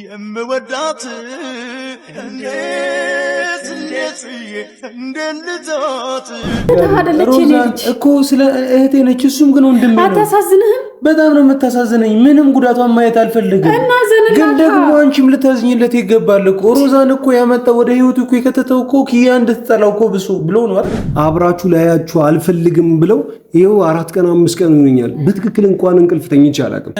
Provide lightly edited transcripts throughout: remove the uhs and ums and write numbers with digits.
የምወዳት እንደልዛት እኮ ስለ እህቴ ነች። እሱም ግን ወንድሜ ነው። አታሳዝንህም? በጣም ነው የምታሳዝነኝ። ምንም ጉዳቷን ማየት አልፈልግም። ግን ደግሞ አንቺም ልታዝኝለት ይገባል እኮ። ሮዛን እኮ ያመጣው ወደ ህይወቱ እኮ የከተተው እኮ ኪያ እንድትጠላው እኮ ብሎ ነው አይደል? አብራችሁ ላያችሁ አልፈልግም ብለው ይኸው 4 ቀን 5 ቀን ሆኖኛል። በትክክል እንኳን እንቅልፍ ተኝቼ አላውቅም።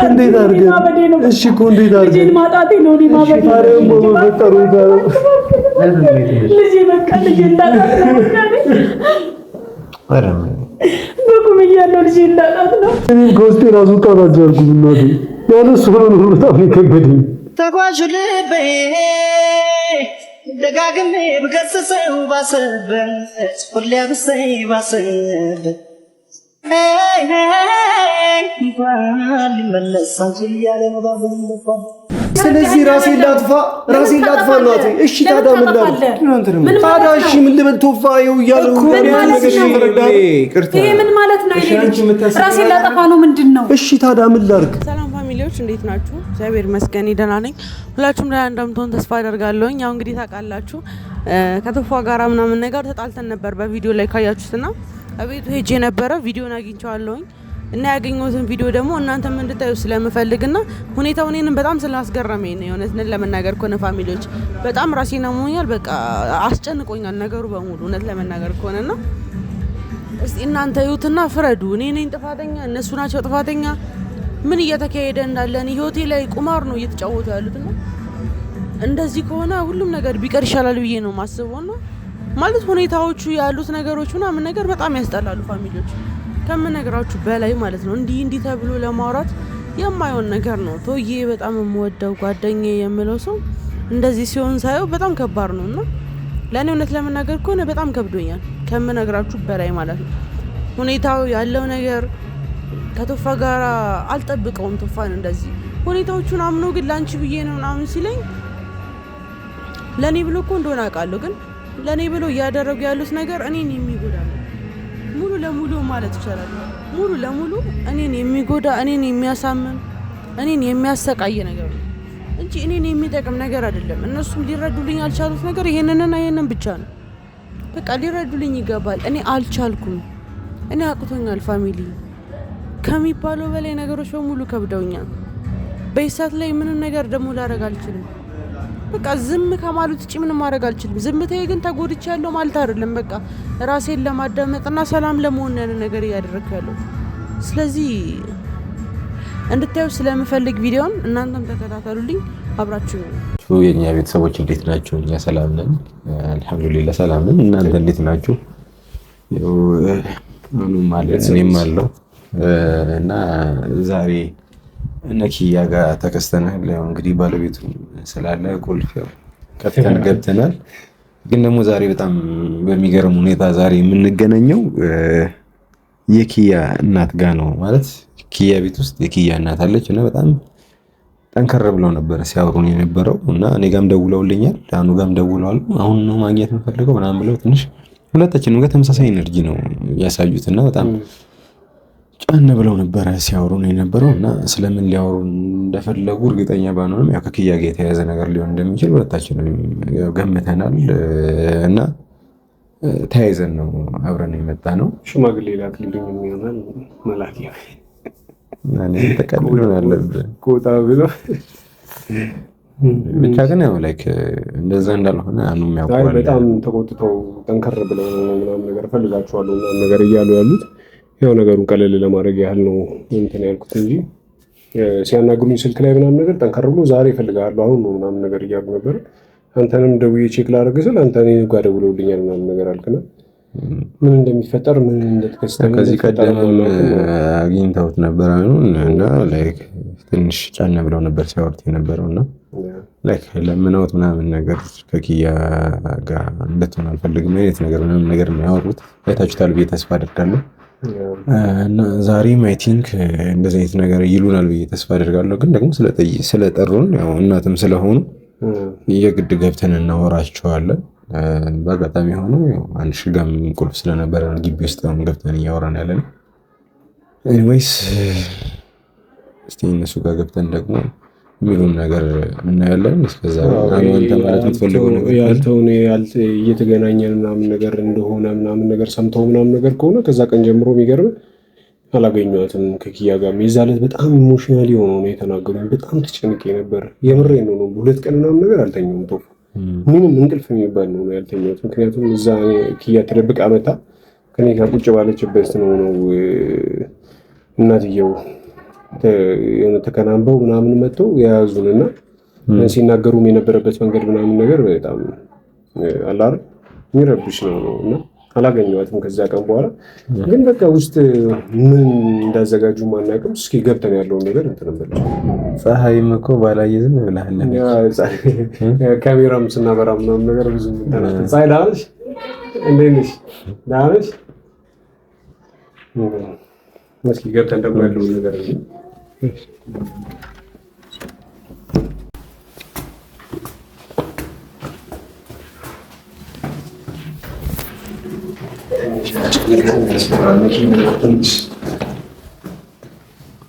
እንዴት አድርገን እሺ እኮ እንዴት አድርገን ማጣቴ ነው ልጄ በቃ ልጄ እንዳጣት በቁም እያለሁ ልጄ እንዳጣት ነው። እኔም ከውስጤ ራሱ ታናጀርኩ እናቴ ያለሱ ነው በጣም የከበደኝ። ተጓዡ ልቤ ደጋግሜ ብገስጸው ባሰበት ሁሌ ብሰይ ባሰበት ስለዚህ ራሴን ላጥፋ እናቴ። እሺ ታዲያ ምን ላድርግ? ታዲያ እሺ ምን ልበል? ቶፋ ይኸው እያሉ ይሄ ምን ማለት ነው? ራሴን ላጠፋ ነው ምንድን ነው? እሺ ታዲያ ምን ላድርግ? ሰላም ፋሚሊዎች እንዴት ናችሁ? እግዚአብሔር ይመስገን ደህና ነኝ። ሁላችሁም ደህና እንደምትሆኑ ተስፋ አደርጋለሁ። ያው እንግዲህ ታውቃላችሁ ከቶፋ ጋራ ምናምን ነገር ተጣልተን ነበር በቪዲዮ ላይ ካያችሁትና አቤቱ ሄጄ ነበረ ቪዲዮን አግኝቻለሁኝ እና ያገኘሁትን ቪዲዮ ደግሞ እናንተም እንድታዩ ስለምፈልግና ሁኔታው እኔንም በጣም ስላስገረመኝ ነው። እውነት ለመናገር ከሆነ ፋሚሊዎች በጣም ራሴን አሞኛል። በቃ አስጨንቆኛል ነገሩ በሙሉ እውነት ለመናገር ከሆነና እስቲ እናንተ እዩትና ፍረዱ። እኔ ነኝ ጥፋተኛ? እነሱ ናቸው ጥፋተኛ? ምን እየተካሄደ እንዳለ እኔ ህይወቴ ላይ ቁማር ነው እየተጫወቱ ያሉትና እንደዚህ ከሆነ ሁሉም ነገር ቢቀር ይሻላል ብዬ ነው ማስበውና ማለት ሁኔታዎቹ ያሉት ነገሮች ምናምን ነገር በጣም ያስጠላሉ ፋሚሊዎች ከምነግራችሁ በላይ ማለት ነው። እንዲህ ተብሎ ለማውራት የማይሆን ነገር ነው። ቶዬ በጣም የምወደው ጓደኛዬ የምለው ሰው እንደዚህ ሲሆን ሳየው በጣም ከባድ ነውና ለኔ እውነት ለመናገር ከሆነ በጣም ከብዶኛል ከምነግራችሁ በላይ ማለት ነው። ሁኔታው ያለው ነገር ከቶፋ ጋር አልጠብቀውም። ቶፋን እንደዚህ ሁኔታዎቹን አምኖ ግን ላንቺ ብዬ ነው ምናምን ሲለኝ ለኔ ብሎ እኮ እንደሆነ አውቃለሁ ግን ለኔ ብሎ ያደረጉ ያሉት ነገር እኔን የሚጎዳ ነው ሙሉ ለሙሉ ማለት ይችላል። ሙሉ ለሙሉ እኔን የሚጎዳ እኔን የሚያሳምም እኔን የሚያሰቃይ ነገር ነው እንጂ እኔን የሚጠቅም ነገር አይደለም። እነሱም ሊረዱልኝ አልቻሉት ነገር ይሄንንና ይሄንን ብቻ ነው። በቃ ሊረዱልኝ ይገባል። እኔ አልቻልኩም። እኔ አቅቶኛል። ፋሚሊ ከሚባለው በላይ ነገሮች በሙሉ ከብደውኛል። በይሳት ላይ ምንም ነገር ደግሞ ላደርግ አልችልም። በቃ ዝም ከማለት ውጪ ምንም ማድረግ አልችልም። ዝምታዬ ግን ተጎድቻለሁ ማለት አይደለም። በቃ ራሴን ለማዳመጥና ሰላም ለመሆን ነገር እያደረኩ ያለው። ስለዚህ እንድታዩ ስለምፈልግ ቪዲዮን እናንተም ተከታተሉልኝ፣ አብራችሁ ነው። የኛ ቤተሰቦች እንዴት ናችሁ? እኛ ሰላም ነን አልሐምዱሊላህ ሰላም ነን። እናንተ እንዴት ናችሁ? ያው ምንም ማለት እኔም አለው እና ዛሬ እነኪያ ጋር ተከስተናል። ያው እንግዲህ ባለቤቱ ስላለ ቁልፍ ከፍተን ገብተናል። ግን ደግሞ ዛሬ በጣም በሚገርም ሁኔታ ዛሬ የምንገናኘው የኪያ እናት ጋር ነው። ማለት ኪያ ቤት ውስጥ የኪያ እናት አለች እና በጣም ጠንከር ብለው ነበር ሲያወሩን የነበረው እና እኔ ጋርም ደውለውልኛል፣ ዳኑ ጋርም ደውለዋል። አሁን ነው ማግኘት የምፈልገው ምናምን ብለው ትንሽ ሁለታችንም ጋር ተመሳሳይ ኤነርጂ ነው ያሳዩትና በጣም ጫን ብለው ነበር ሲያወሩን የነበረው እና ስለምን ሊያወሩ እንደፈለጉ እርግጠኛ ባንሆንም ያው ከኪያ ጋር የተያያዘ ነገር ሊሆን እንደሚችል ሁለታችንም ገምተናል እና ተያይዘን ነው አብረን የመጣ ነው። ሽማግሌ ላክልኝ የሚሆነን መላክ ማን ተቀበሉ ያለብን ቆጣ ብሎ ብቻ ግን ያው ላይክ እንደዛ እንዳልሆነ አኑም ያውቃል። በጣም ተቆጥተው ጠንከር ብለው ምናምን ነገር ፈልጋቸዋለሁ ምናምን ነገር እያሉ ያሉት ያው ነገሩን ቀለል ለማድረግ ያህል ነው እንትን ያልኩት እንጂ ሲያናግሩኝ ስልክ ላይ ምናምን ነገር ጠንከር ብሎ ዛሬ እፈልጋለሁ አሁን ነው ምናምን ነገር እያሉ ነበር። አንተንም ደውዬ ቼክ ላደርግ ስል አንተ እኔ ጋር ደውለውልኛል ምናምን ነገር አልከና ምን እንደሚፈጠር ምን እንደተከሰተ ከዚህ ቀደም አግኝተውት ነበር እና ላይክ ትንሽ ጫና ብለው ነበር ሲያወርት የነበረውና ላይክ ለምነውት ምናምን ነገር ከኪያ ጋር እንደተሆነ አልፈልግም አይነት ነገር ምናምን ነገር ነው ያወሩት። አይታችሁታል ብዬ ተስፋ አደርጋለሁ። እና ዛሬም አይ ቲንክ እንደዚህ አይነት ነገር ይሉናል ብዬ ተስፋ አደርጋለሁ። ግን ደግሞ ስለጠሩን ያው እናትም ስለሆኑ የግድ ገብተን እናወራቸዋለን። በአጋጣሚ ሆኖ አንድ ሽጋም ቁልፍ ስለነበረ ግቢ ውስጥ ገብተን እያወራን ያለን። ኤኒዌይስ እስቲ እነሱ ጋር ገብተን ደግሞ የሚሉን ነገር እናያለን። እስከዛ አንተ ማለት የምትፈልገው ነገር ያልተውኔ እየተገናኘን ምናምን ነገር እንደሆነ ምናምን ነገር ሰምተው ምናምን ነገር ከሆነ ከዛ ቀን ጀምሮ የሚገርም አላገኘኋትም ከኪያ ጋር። የዛለት በጣም ኢሞሽናል የሆነው ነው የተናገሩኝ። በጣም ተጨንቄ ነበር። የምሬን ነው። 2 ቀን ምናምን ነገር አልተኛውም። ቶፍ ምንም እንቅልፍ የሚባል ነው ያልተኛሁት። ምክንያቱም እዛ ኪያ ተደብቃ መጣ ከኔ ጋር ቁጭ ባለችበት ነው እናትየው የሆነ ተከናንበው ምናምን መጥተው የያዙንና ሲናገሩም የነበረበት መንገድ ምናምን ነገር በጣም አላረ የሚረብሽ ነውና አላገኘኋትም ከዛ ቀን በኋላ። ግን በቃ ውስጥ ምን እንዳዘጋጁ ማናውቅም። እስኪ ገብተን ያለውን ነገር እንትን እንበል። ፀሐይም እኮ ባላየ ዝም ብለሃል። ካሜራም ስናበራ ምናምን ነገር ብዙ እንትን ፀሐይ ደህና ነሽ? እንዴት ነሽ? ደህና ነሽ? እስኪ ገብተን ደግሞ ያለውን ነገር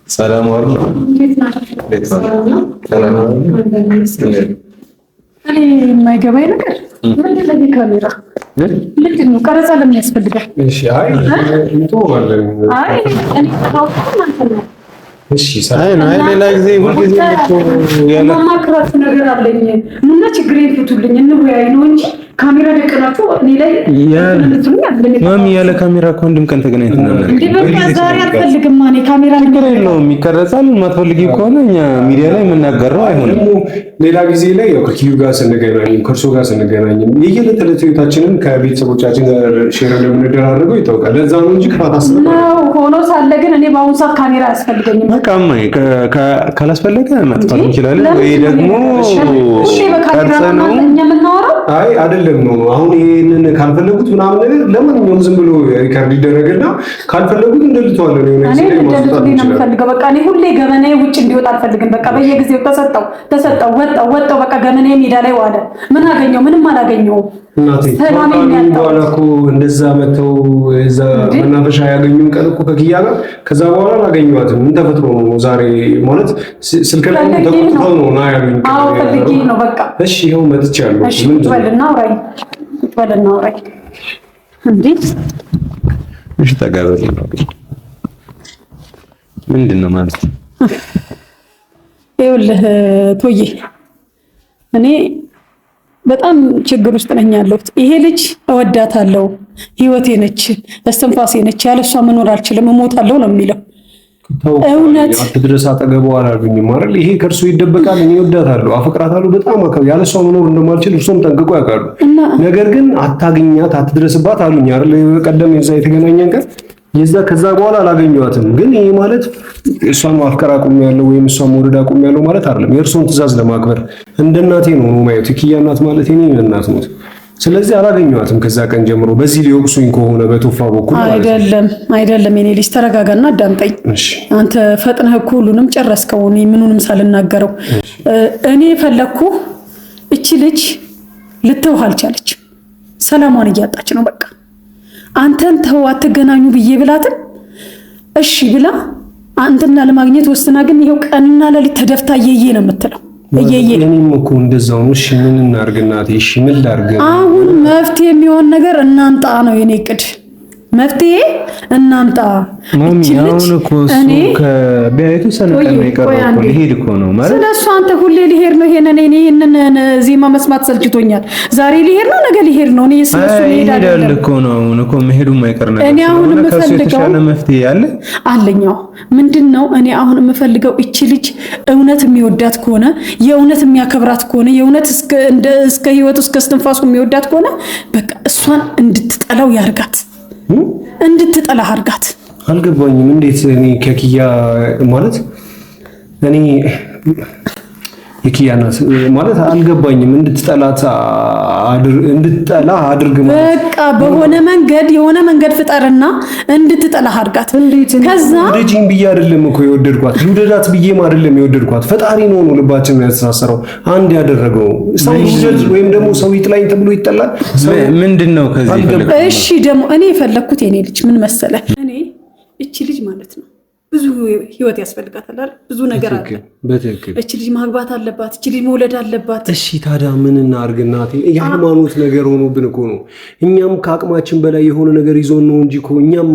ሰላም ዋሉ። እኔ የማይገባኝ ነገር ለዚህ ካሜራ ምንድን ነው ቀረጻ ለምን ያስፈልጋል? እሺ አይ እንተዋለን። አይ እኔ ታውቁ ሌላ ጊዜ ሁልጊዜ ማማክራችሁ ነገር አለኝ እና ችግሬን ፍቱልኝ እንወያይ ነው እንጂ ካሜራ ደቀናችሁ እኔ ላይ ማሚ ያለ ካሜራ እኮ አንድም ቀን ተገናኝተን ነበር። እንዴ በቃ ዛሬ አልፈልግም ማኔ ካሜራ ነገር የለውም ይቀረጻል። ማትፈልጊ ከሆነ እኛ ሚዲያ ላይ የምናገረው አይሆንም። ሌላ ጊዜ ላይ ያው ከኪዩ ጋር ስንገናኝ ከእርሶ ጋር ስንገናኝ የየዕለት ተዕለት ህይወታችንን ከቤተሰቦቻችን ጋር ሼር እንደምንደራረገው ይታወቃል። ለዛ ነው እንጂ ክፋት አስበው ነው ሆኖ ሳለ ግን እኔ በአሁኑ ሰዓት ካሜራ አያስፈልገኝም። በቃ ማይ ካላስፈለገ መጥፋት እንችላለን ወይ ደግሞ ቀርጸነው እኛ የምናወራው አይ አይደለም ነው። አሁን ይሄንን ካልፈለጉት ምናምን ነገር ለማንኛውም ዝም ብሎ ሪካርድ ይደረግና ካልፈለጉት እንደልተዋለን ነው እኔ እንደልተው ነው የምፈልገው። በቃ እኔ ሁሌ ገመናዬ ውጭ እንዲወጣ አልፈልግም። በቃ በየጊዜው ተሰጠው ወጣው በቃ ገመናዬ ሜዳ ላይ ዋለ። ምን አገኘው? ምንም አላገኘውም። እናቴ በኋላ እኮ እንደዛ መተው እዛ መናፈሻ ያገኙን ቀን እኮ ከኪያ ጋር ከዛ በኋላ አላገኘኋትም። ምን ተፈጥሮ ነው ዛሬ ማለት ስልክ ላይ ተቆጥተው ነው ና ያሉኝ። አዎ ፈልጌ ነው በቃ። እሺ ይኸው መጥቻለሁ። እሺ በልና አውራኝ እንዴ። እሺ ተጋበል ነው ምንድን ነው ማለት ይኸውልህ ቶዬ እኔ በጣም ችግር ውስጥ ነኝ ያለሁት። ይሄ ልጅ እወዳታለሁ፣ ህይወቴ ነች፣ እስትንፋሴ ነች፣ ያለሷ መኖር አልችልም፣ እሞታለሁ ነው የሚለው። እውነት አትድረስ አጠገቧ አላሉኝም አይደል? ይሄ ከእርሱ ይደበቃል። እኔ እወዳታለሁ፣ አፈቅራታለሁ፣ በጣም ያለሷ መኖር እንደማልችል እርሶም ጠንቅቆ ያውቃሉ። ነገር ግን አታግኛት፣ አትድረስባት አሉኝ አይደል? ቀደም የዛ የተገናኘን ቀን የዛ ከዛ በኋላ አላገኘኋትም። ግን ይሄ ማለት እሷን ማፍቀር አቁሜያለሁ ወይም እሷን መውደድ አቁሜያለሁ ማለት አይደለም። የእርሶን ትዕዛዝ ለማክበር እንደ እናቴ ነው ማየት። ኪያ እናት ማለት የኔ እናት ነው። ስለዚህ አላገኘኋትም ከዛ ቀን ጀምሮ። በዚህ ሊወቅሱኝ ከሆነ በቶፋ በኩል አይደለም የኔ ልጅ ተረጋጋና አዳምጠኝ። አንተ ፈጥነህ እኮ ሁሉንም ጨረስከው፣ እኔ ምኑንም ሳልናገረው። እኔ ፈለኩ እቺ ልጅ ልተውህ አልቻለች፣ ሰላሟን እያጣች ነው። በቃ አንተን ተው አትገናኙ ብዬ ብላትን እሺ ብላ አንተና ለማግኘት ወስና፣ ግን ይሄው ቀንና ለሊት ተደፍታ እየየ ነው የምትለው። እየየ እኔም እኮ እንደዛው ነው። እሺ ምን እናርግ እናቴ? እሺ ምን ላርግ? አሁን መፍትሄ የሚሆን ነገር እናንጣ ነው የኔ እቅድ። መፍትሄ እናምጣ። ማሚ አሁን እኮ እሱ ከቤቱ ሰነቀን የቀረው ሊሄድ እኮ ነው ማለት ስለሱ አንተ ሁሌ ሊሄድ ነው። ይሄንን ዜማ መስማት ሰልችቶኛል። ዛሬ ሊሄድ ነው፣ ነገ ሊሄድ ነው። እኔ ስለሱ ሊሄድ አይደለም እኮ ነው እኮ መሄዱ የማይቀር ነገር። እኔ አሁን የምፈልገው መፍትሄ አለ አለኛው ምንድነው? እኔ አሁን የምፈልገው እቺ ልጅ እውነት የሚወዳት ከሆነ የእውነት የሚያከብራት ከሆነ የእውነት እስከ ህይወቱ እስከ እስትንፋሱ የሚወዳት ከሆነ በቃ እሷን እንድትጠላው ያርጋት። እንድትጠላ አርጋት። አልገባኝም። እንዴት እኔ ከኪያ ማለት እኔ የኪያ ናት ማለት አልገባኝም። እንድትጠላ አድርግ ማለት በቃ በሆነ መንገድ የሆነ መንገድ ፍጠርና እንድትጠላ አርጋት። ከዛ ልጅን ብዬ አይደለም እኮ የወደድኳት ልውደዳት ብዬም አይደለም የወደድኳት። ፈጣሪ ነው ልባችን ያስተሳሰረው አንድ ያደረገው። ሰው ይወደድ ወይም ደግሞ ሰው ይጥላኝ ተብሎ ይጠላል? ምንድነው ከዚህ ፈለግ? እሺ ደግሞ እኔ የፈለኩት የኔ ልጅ ምን መሰለ፣ እኔ እቺ ልጅ ማለት ነው ብዙ ህይወት ያስፈልጋታል አይደል? ብዙ ነገር አለ። በትክክል እቺ ልጅ ማግባት አለባት፣ እቺ ልጅ መውለድ አለባት። እሺ ታዲያ ምን እናድርግ እናቴ? የሃይማኖት ነገር ሆኖብን እኮ ነው። እኛም ከአቅማችን በላይ የሆነ ነገር ይዞን ነው እንጂ እኮ እኛም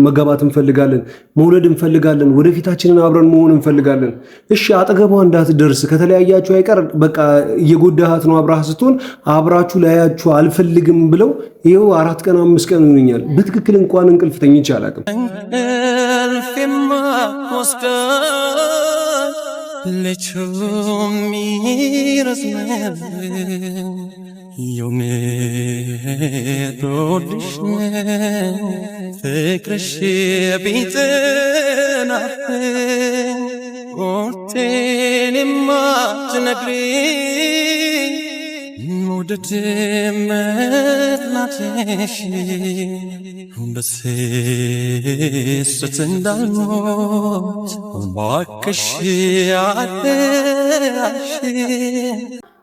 መጋባት እንፈልጋለን፣ መውለድ እንፈልጋለን፣ ወደፊታችንን አብረን መሆን እንፈልጋለን። እሺ አጠገቧ እንዳትደርስ ከተለያያችሁ አይቀር በቃ እየጎዳሃት ነው። አብራህ ስትሆን አብራችሁ ላያችሁ አልፈልግም ብለው ይኸው 4 ቀን 5 ቀን ሆኖኛል። በትክክል እንኳን እንቅልፍ ተኝቼ አላውቅም። ፍቅርሽ ቢጥና ኦርቴንማ ትነግሪ መውደድ መጥላትሽ በስስት እንዳልሞት እባክሽ አደራሽ።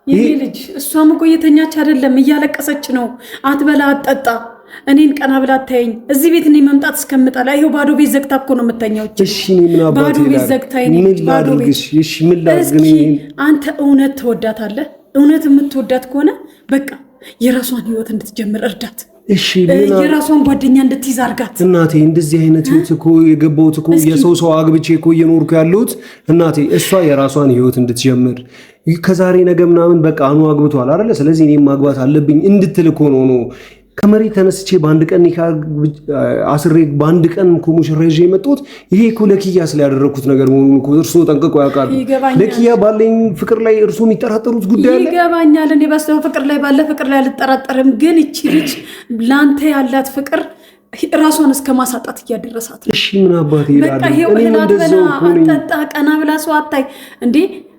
ይሄ ልጅ እሷም እኮ እየተኛች አይደለም፣ እያለቀሰች ነው። አትበላ አትጠጣ፣ እኔን ቀና ብላ አታየኝ። እዚህ ቤት እኔ መምጣት እስከምጠላ ይኸው ባዶ ቤት ዘግታ እኮ ነው የምተኛው። እሺ ምን አባቴ ባዶ ቤት ዘግታ ባዶ ቤት። እሺ ምን ላድርግ? አንተ እውነት ትወዳታለህ? እውነት የምትወዳት ከሆነ በቃ የራሷን ህይወት እንድትጀምር እርዳት። እሺ የራሷን ጓደኛ እንድትይዝ አርጋት። እናቴ እንደዚህ አይነት ህይወት እኮ የገባሁት እኮ የሰው አግብቼ እኮ እየኖርኩ ያለሁት እናቴ እሷ የራሷን ህይወት እንድትጀምር ከዛሬ ነገ ምናምን በቃ አኑ አግብቷል አይደለ? ስለዚህ እኔም ማግባት አለብኝ እንድትል እኮ ነው ከመሬት ተነስቼ በአንድ ቀን አስሬ በአንድ ቀን እኮ ሙሽራ ይዤ የመጣሁት። ይሄ እኮ ለኪያ ስላደረኩት ነገር መሆኑን እኮ እርሶ ጠንቅቆ ያውቃሉ። ለኪያ ባለኝ ፍቅር ላይ እርሶ የሚጠራጠሩት ጉዳይ አለ? ይገባኛል። እኔ በስተው ፍቅር ላይ ባለ ፍቅር ላይ አልጠራጠርም። ግን እቺ ልጅ ላንተ ያላት ፍቅር ራሷን እስከ ማሳጣት እያደረሳት ነው። እሺ ምን አባቴ ይላል? በቃ ይሄው እንደዛው አጣጣ ቀና ብላ ሰው አታይ እንዴ?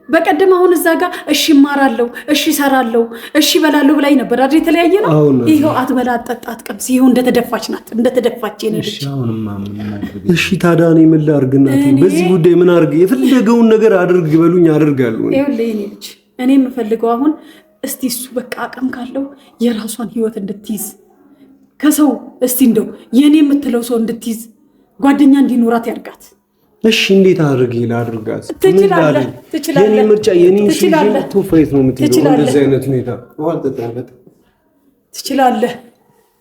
በቀደም አሁን እዛ ጋር እሺ እማራለሁ፣ እሺ እሰራለሁ፣ እሺ እበላለሁ ብላኝ ነበር አይደል? የተለያየ ነው። ይሄው አትበላ አትጠጣ አትቀምስ። ይሄው እንደተደፋች ናት፣ እንደተደፋች የኔ ልጅ። እሺ ታዲያ እኔ ምን ላድርግ እናቴ? በዚህ ጉዳይ ምን አድርግ? የፈለገውን ነገር አድርግ በሉኝ አደርጋለሁ። ይኸውልህ የኔ ልጅ እኔ የምፈልገው አሁን እስቲ እሱ በቃ አቅም ካለው የራሷን ህይወት እንድትይዝ ከሰው እስቲ እንደው የኔ የምትለው ሰው እንድትይዝ ጓደኛ እንዲኖራት ያርጋት። እሺ እንዴት አድርጌ ላድርጋት? ትችላለህ። የኔ ምርጫ የኔ ሲጅን ቶፋይት ነው የምትለው። እንደዚህ አይነት ሁኔታ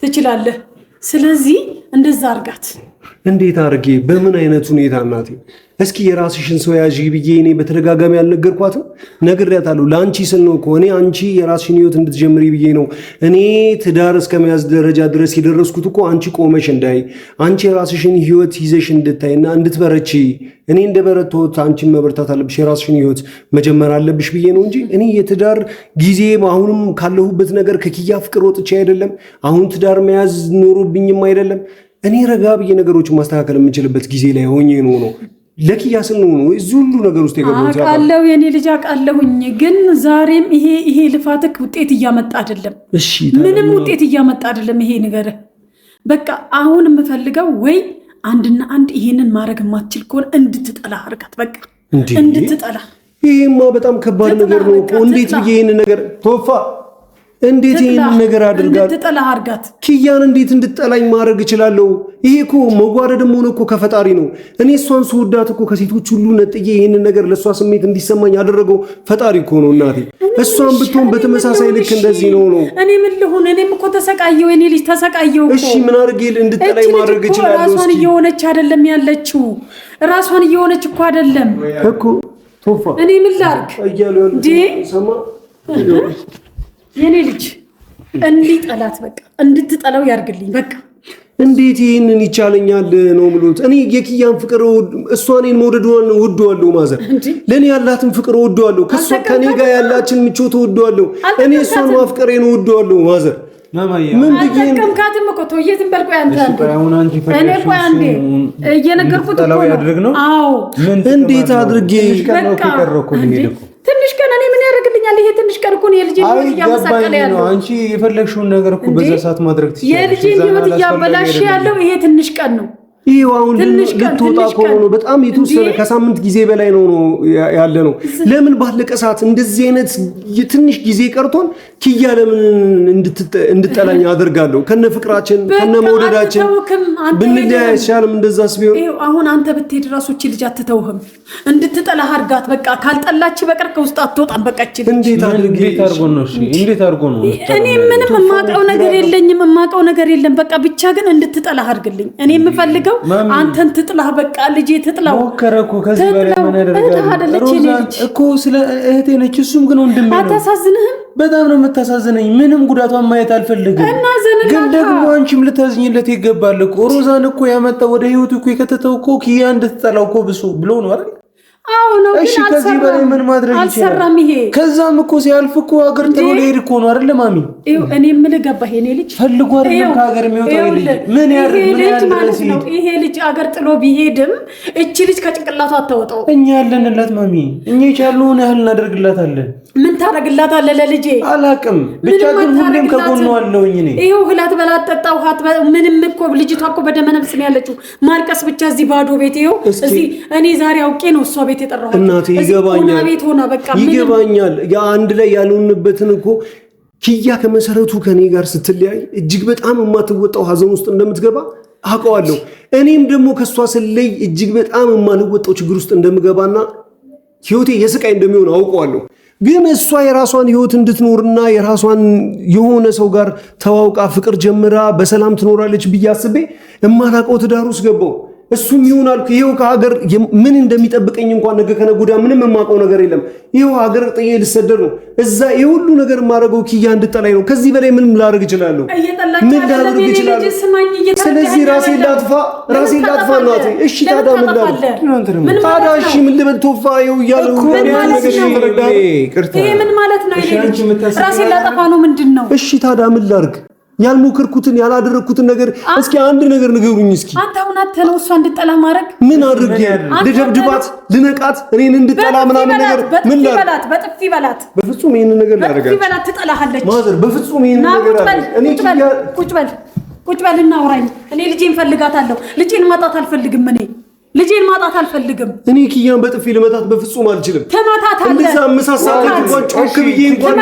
ትችላለህ። ስለዚህ እንደዛ አርጋት። እንዴት አድርጌ በምን አይነት ሁኔታ እናቴ? እስኪ የራስሽን ሰው ያዥ ብዬ እኔ በተደጋጋሚ ያልነገርኳትም? ነግሬያታለሁ። ለአንቺ ስል ነው እኮ እኔ አንቺ የራስሽን ህይወት እንድትጀምሪ ብዬ ነው እኔ ትዳር እስከመያዝ ደረጃ ድረስ የደረስኩት እኮ አንቺ ቆመሽ እንዳይ አንቺ የራስሽን ህይወት ይዘሽ እንድታይና እንድትበረቺ። እኔ እንደበረታሁት አንቺን መበርታት አለብሽ፣ የራስሽን ህይወት መጀመር አለብሽ ብዬ ነው እንጂ እኔ የትዳር ጊዜ አሁንም ካለሁበት ነገር ከኪያ ፍቅር ወጥቼ አይደለም። አሁን ትዳር መያዝ ኖሮብኝም አይደለም። እኔ ረጋ ብዬ ነገሮችን ማስተካከል የምችልበት ጊዜ ላይ ሆኜ ነው ለኪያ ስል ነው እዚህ ሁሉ ነገር ውስጥ የገባሁት። አውቃለሁ የኔ ልጅ አውቃለሁኝ። ግን ዛሬም ይሄ ልፋትክ ውጤት እያመጣ አይደለም። እሺ ምንም ውጤት እያመጣ አይደለም ይሄ ነገር። በቃ አሁን የምፈልገው ወይ አንድና አንድ ይሄንን ማድረግ የማትችል ከሆነ እንድትጠላ አድርጋት። በቃ እንድትጠላ። ይሄማ በጣም ከባድ ነገር ነው እኮ። እንዴት ብዬ ይሄንን ነገር ቶፋ እንዴት ይሄን ነገር አድርጋት እንድትጠላህ አድርጋት ኪያን እንዴት እንድትጠላኝ ማድረግ እችላለሁ? ይሄ እኮ መጓደድም ሆነ እኮ ከፈጣሪ ነው። እኔ እሷን ስወዳት እኮ ከሴቶች ሁሉ ነጥዬ ይሄን ነገር ለሷ ስሜት እንዲሰማኝ ያደረገው ፈጣሪ እኮ ነው እናቴ። እሷን ብትሆን በተመሳሳይ ልክ እንደዚህ ነው። እኔ ምን ልሁን? እኔም እኮ ተሰቃየው፣ እኔ ልጅ ተሰቃየው እኮ። እሺ ምን አድርጌ እንድትጠላኝ ማድረግ እችላለሁ? ራሷን እየሆነች አይደለም ያለችው፣ ራሷን እየሆነች እኮ አይደለም እኮ ቶፋ። እኔ ምን ላድርግ እንዴ? ሰማ የኔ ልጅ እንዲጠላት በቃ እንድትጠላው ያርግልኝ በቃ። እንዴት ይሄንን ይቻለኛል ነው ምሉት? እኔ የኪያን ፍቅር እሷኔን መውደዷን ወደዋለሁ ማዘር። ለኔ ያላትን ፍቅር ወደዋለሁ፣ ከኔ ጋር ያላችን ምቾት ወደዋለሁ። እኔ እሷን ማፍቀሬን ወደዋለሁ ማዘር። ምን አልተቀምካትም እኮ ተወዬ ዝም በል። ቆይ አንተ እኔ ቆይ አንዴ እየነገርኩት እኮ ነው። አዎ እንዴት አድርጌ ትንሽ ቀን እኔ ምን ያደርግልኛል? ይሄ ትንሽ ቀን እኮ ነው የልጄ ህይወት እያመሰቀለ ያለው። አንቺ የፈለግሽውን ነገር እኮ በዛ ሰዓት ማድረግ ትችያለሽ። የልጄ ህይወት እያበላሽ ያለው ይሄ ትንሽ ቀን ነው። ይሄው አሁን ልትወጣ ነው። በጣም የተወሰነ ከሳምንት ጊዜ በላይ ነው ያለ ነው። ለምን ባለቀ ሰዓት እንደዚህ አይነት የትንሽ ጊዜ ቀርቶን ኪያ ለምን እንድጠላኝ አደርጋለሁ? ከነ ፍቅራችን ከነ መውደዳችን ብንለያይ አይሻልም? እንደዛስ ቢሆን ይሄው አሁን አንተ ብትሄድ ራሱ እቺ ልጅ አትተውህም። እንድትጠላህ አድርጋት በቃ። ካልጠላች በቀር ከውስጥ አትወጣም። በቃ እቺ ልጅ እንዴት አድርጎ ነው? እሺ እንዴት አድርጎ ነው? እኔ ምንም የማውቀው ነገር የለኝም፣ የማውቀው ነገር የለም። በቃ ብቻ ግን እንድትጠላህ አድርግልኝ። እኔ የምፈልገው አንተን ትጥላህ በቃ። ልጄ ትጥላው ሞከረኩ። ከዚህ በላይ ምን ያደርጋል እኮ? ስለ እህቴ ነች። እሱም ግን ወንድሜ ነው። አታሳዝንህም? በጣም ነው የምታሳዝነኝ። ምንም ጉዳቷን ማየት አልፈልግም። ግን ደግሞ አንቺም ልታዝኝለት ይገባል እኮ። ሮዛን እኮ ያመጣው ወደ ህይወቱ እኮ የከተተው እኮ ኪያ እንድትጠላው እኮ ብሎ ነው አይደል? አዎ ነው። እሺ ከዚህ በላይ ምን ማድረግ ይችላል? አልሰራም። ይሄ ከዛም እኮ ሲያልፍ እኮ ሀገር ጥሎ ሊሄድ እኮ ነው አይደል ማሚ? እኔ ምን ገባህ? የኔ ልጅ ፈልጎ አይደለም ከሀገር የሚወጣው ልጅ ምን ያርግ ማለት ነው? ይሄ ልጅ ሀገር ጥሎ ቢሄድም እቺ ልጅ ከጭንቅላቷ አታወጣው። እኛ ያለንላት ማሚ፣ እኛ የቻልነውን ያህል እናደርግላታለን። ምን ታደርግላታለህ ለልጄ? አላቅም ብቻ ግን ሁሌም ከጎኗ አለሁኝ እኔ። ይሄው ህላት በላት ጠጣ ውሃት ምንም እኮ ልጅቷ እኮ በደመ ነፍስ ነው ያለችው። ማልቀስ ብቻ እዚህ ባዶ ቤት ይሄው እዚህ እኔ ዛሬ አውቄ ነው እሷ ቤት የጠራኋት። እናቴ ይገባኛል፣ ቤት ሆና በቃ ይገባኛል። አንድ ላይ ያልሆንበትን እኮ ኪያ ከመሰረቱ ከኔ ጋር ስትለያይ እጅግ በጣም የማትወጣው ሀዘን ውስጥ እንደምትገባ አውቀዋለሁ። እኔም ደግሞ ከሷ ስለይ እጅግ በጣም የማልወጣው ችግር ውስጥ እንደምገባና ህይወቴ የስቃይ እንደሚሆን አውቀዋለሁ። ግን እሷ የራሷን ህይወት እንድትኖርና የራሷን የሆነ ሰው ጋር ተዋውቃ ፍቅር ጀምራ በሰላም ትኖራለች ብዬ አስቤ የማላውቀው ትዳር ውስጥ ገባው። እሱም ይሆናል ይሄው ከሀገር ምን እንደሚጠብቀኝ እንኳን ነገ ከነገ ወዲያ ምንም የማውቀው ነገር የለም። ይሄው ሀገር ጥዬ ልሰደድ ነው። እዛ የሁሉ ነገር ማድረገው ኪያ እንድጠላኝ ነው። ከዚህ በላይ ምንም ላደርግ እችላለሁ? ምን ላደርግ እችላለሁ? ስለዚህ ራሴን ላጥፋ እናቴ። እሺ ታዲያ ምን ላድርግ? ታዲያ እሺ ምን ልበል? ቶፋ ይኸው እያሉ ይሄ ምን ማለት ነው? ራሴን ላጠፋ ነው ምንድን ነው? እሺ ታዲያ ምን ላድርግ? ያልሞከርኩትን ያላደረኩትን ነገር እስኪ አንድ ነገር ንገሩኝ እስኪ። አንተ አሁን አተነው እሷ እንድጠላ ማድረግ ምን አድርጌ? ልደብድባት፣ ልነቃት፣ እኔን እንድጠላ ምናምን ነገር ምን ላድርግ? በጥፊ በላት። በፍጹም ይሄንን ነገር ላደርጋት። በጥፊ በላት፣ ትጠላሃለች ማዘር። በፍጹም ይሄንን ነገር አለ። እኔ ቁጭ በል እናውራኝ። እኔ ልጄን ፈልጋታለሁ። ልጄን ማጣት አልፈልግም። ልጄን ማጣት አልፈልግም። እኔ ኪያን በጥፊ ልመታት በፍጹም አልችልም። ተመታታለህ። እንደዛ መሳሳት እንኳን ጮክ ብዬ እንኳን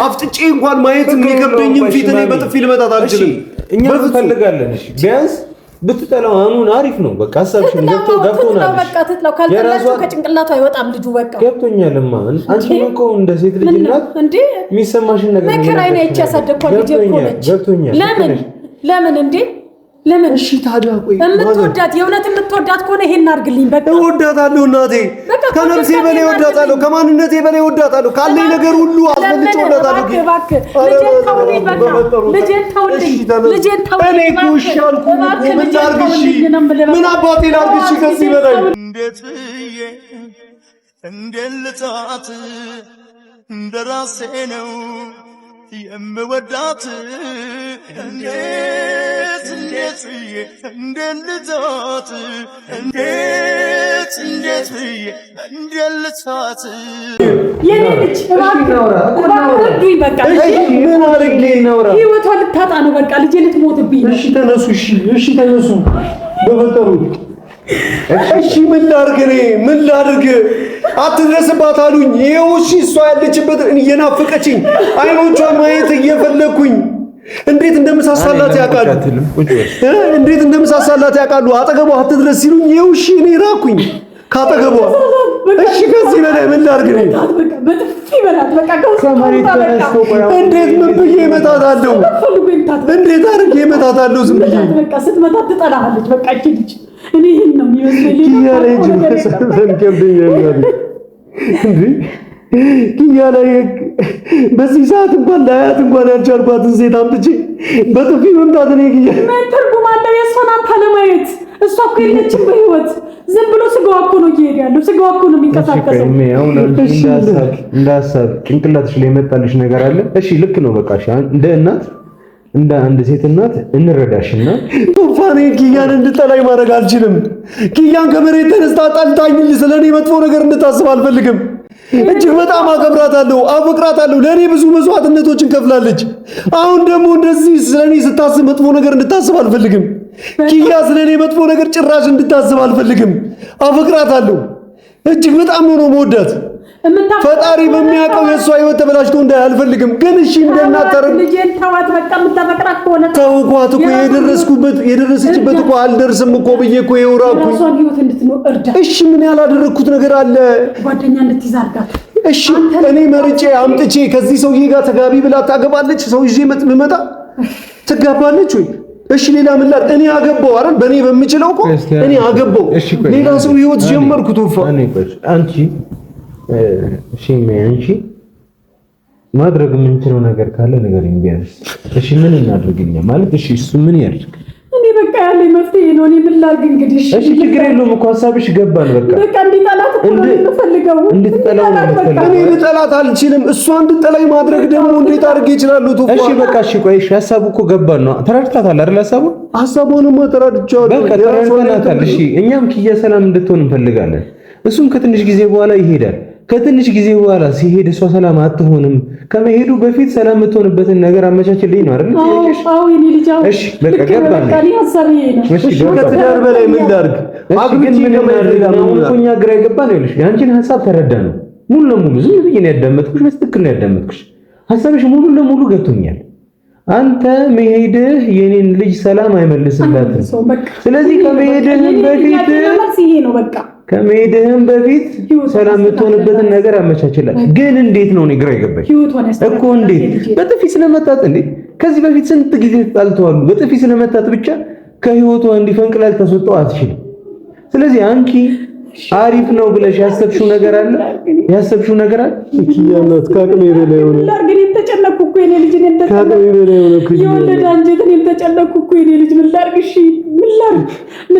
አፍጥጬ እንኳን ማየት የሚከብደኝም ፊት እኔ በጥፊ ልመታት አልችልም። እኛ እንፈልጋለን። እሺ ቢያንስ ብትጠላው አሁን አሪፍ ነው። በቃ ሐሳብሽን ገብቶናል። በቃ ትጥላው። ካልጠላችሁ ከጭንቅላቱ አይወጣም ልጁ። በቃ ገብቶኛልማ። አንቺ እኮ እንደ ሴት ልጅ እናት የሚሰማሽን ነገር መከራዬ ነው ያሳደግኳት ልጅ እኮ ነች። ገብቶኛል። ለምን እንዴ? ለምን? እሺ ታዲያ ቆይ የምትወዳት የእውነት የምትወዳት ከሆነ ይሄን አድርግልኝ። በቃ እወዳታለሁ እናቴ፣ ከነፍሴ በላይ እወዳታለሁ፣ ከማንነቴ በላይ እወዳታለሁ፣ ካለኝ ነገር ሁሉ አስፈልጬ እወዳታለሁ። ልጄን ተውልኝ፣ በቃ ልጄን ተውልኝ። እኔ እኮ እሺ አልኩኝ እኮ ምን ላድርግ? እሺ ምን አባቴ ላድርግ? እሺ ከዚህ በላይ እንዴት ብዬ እንዴት ልተዋት? እንደራሴ ነው የምወዳት። እንዴት ብዬ እንዴት ልተዋት? እንዴት ብዬ እንዴት ልተዋት? የኔ ልጅ እባክህ በቃ ምን አድርጌ ነውራ? ህይወቷን ልታጣ ነው። በቃ ልጄ ልትሞትብኝ። እሺ ተነሱ፣ እሺ ተነሱ። በፈጠሩ እሺ ምን ላድርግ? አትድረስባት አሉኝ። ይኸው እሺ እሷ ያለችበት እየናፈቀችኝ አይኖቿን ማየት እየፈለኩኝ እንዴት እንደምሳሳላት ያውቃሉ። አጠገቧ አትድረስ ሲሉኝ ይኸው እሺ እኔ ራኩኝ ካጠገቧ። እሺ ከዚህ በላይ ምን ላድርግ? እንዴት ምን ብዬ እመታታለሁ? እንዴት አድርጌ እመታታለሁ? ዝም ብዬ በቃ ስትመታት ትጠላሃለች። በቃ እቺ ልጅ እኔ ይሄን ነው የሚመስለኝ። ኪያ ላይ በዚህ ሰዓት እንኳን ላያት እንኳን ያልቻልኳትን ሴት አምጥቼ በጥፊ መምታት ነው። ኪያ ምን ትርጉም አለው የእሷን አንተ ለማየት? እሷ እኮ የለችም በህይወት። ዝም ብሎ ስጋዋ እኮ ነው እየሄደ ያለው። ስጋዋ እኮ ነው የሚንቀሳቀሰው። እንዳሳብ ጭንቅላትሽ ላይ የመጣልሽ ነገር አለ። እሺ ልክ ነው። በቃ እሺ እንደ እናት እንደ አንድ ሴት እናት እንረዳሽና ቶፋኔ ኪያን እንድጠላኝ ማድረግ አልችልም። ኪያን ከመሬት ተነስታ ጠልታኝ ስለኔ መጥፎ ነገር እንድታስብ አልፈልግም። እጅግ በጣም አከብራታለሁ፣ አፈቅራታለሁ። ለኔ ብዙ መስዋዕትነቶችን ከፍላለች። አሁን ደግሞ እንደዚህ ስለኔ ስታስብ መጥፎ ነገር እንድታስብ አልፈልግም። ኪያ ስለኔ መጥፎ ነገር ጭራሽ እንድታስብ አልፈልግም። አፈቅራታለሁ። እጅግ በጣም ነው መወዳት። ፈጣሪ በሚያውቀው የእሷ ህይወት ተበላሽቶ እንዳይ አልፈልግም። ግን እሺ እንደናተር ልጄን ተዋት በቃ። የምታፈቅራት ከሆነ ተውኳት እኮ የደረሰችበት እኮ አልደርስም እኮ ብዬ እኮ የውራኩኝ እሷን ህይወት እንድትኖር እርዳ። እሺ ምን ያላደረኩት ነገር አለ? ጓደኛ እንድትይዝ አድርጋት። እሺ እኔ መርጬ አምጥቼ ከዚህ ሰውዬ ጋር ተጋቢ ብላ ታገባለች? ሰው ይዤ ልመጣ ትጋባለች ወይ? እሺ ሌላ ምን ላድርግ? እኔ አገባው አይደል? በእኔ በምችለው እኮ እኔ አገባው። ሌላ ሰው ህይወት ጀመርኩ። ቶፋ አንቺ እሺ አንቺ ማድረግ የምንችለው ነገር ካለ ንገረኝ ቢያንስ። እሺ ምን እናድርግኛ ማለት? እሺ እሱ ምን ያድርግ? እኔ በቃ ያለኝ መፍትሄ ነው። እኔ ምን ላድርግ እንግዲህ? እሺ ችግር የለውም እኮ ሀሳብሽ ገባን። በቃ እንዲጠላት እኮ ነው የምፈልገው። እኔ ልጠላት አልችልም። እሷ እንድጠላኝ ማድረግ ደግሞ እንዴት አድርጌ ይችላል? እሺ በቃ እሺ ቆይ እሺ ሀሳቡ እኮ ገባን ነው። ተረድታታል አይደል? ሀሳቡንማ ተረድቻለሁ። በቃ ተረድተናታል። እሺ እኛም ኪያ ሰላም እንድትሆን እንፈልጋለን። እሱም ከትንሽ ጊዜ በኋላ ይሄዳል። ከትንሽ ጊዜ በኋላ ሲሄድ እሷ ሰላም አትሆንም። ከመሄዱ በፊት ሰላም የምትሆንበትን ነገር አመቻችልኝ ነው አይደል? አዎ የኔ ልጅ። እሺ በቃ ገባን። እሺ ከትዳር በላይ ምን ላድርግ? ግን ምን እናድርግ? አሁን እኮ እኛ ግራ የገባን ይኸውልሽ፣ የአንቺን ሀሳብ ተረዳን ነው ሙሉ ለሙሉ። ዝም ብዬ ነው ያዳመጥኩሽ፣ በትክክል ነው ያዳመጥኩሽ። ሀሳብሽ ሙሉ ለሙሉ ገብቶኛል። አንተ መሄድህ የኔን ልጅ ሰላም አይመልስላትም። ስለዚህ ከመሄድህም በፊት ሰላም የምትሆንበትን ነገር አመቻችላት። ግን እንዴት ነው? እኔ ግራ ይገባኝ እኮ። እንዴት በጥፊ ስለመታት እንዴ? ከዚህ በፊት ስንት ጊዜ ተጣልተዋል። በጥፊ ስለመታት ብቻ ከህይወቷ እንዲፈንቅላል ተሰጠው አትችልም። ስለዚህ አንቺ አሪፍ ነው ብለሽ ያሰብሽው ነገር አለ? ኪያናት ከአቅሜ በላይ ሆነ። እኔም ተጨነቅኩ እኮ የኔ ልጅ። ከአቅሜ በላይ ሆነ። የወለደ አንጀት። እኔም ተጨነቅኩ እኮ የኔ ልጅ። ምን ላድርግ? እሺ ምን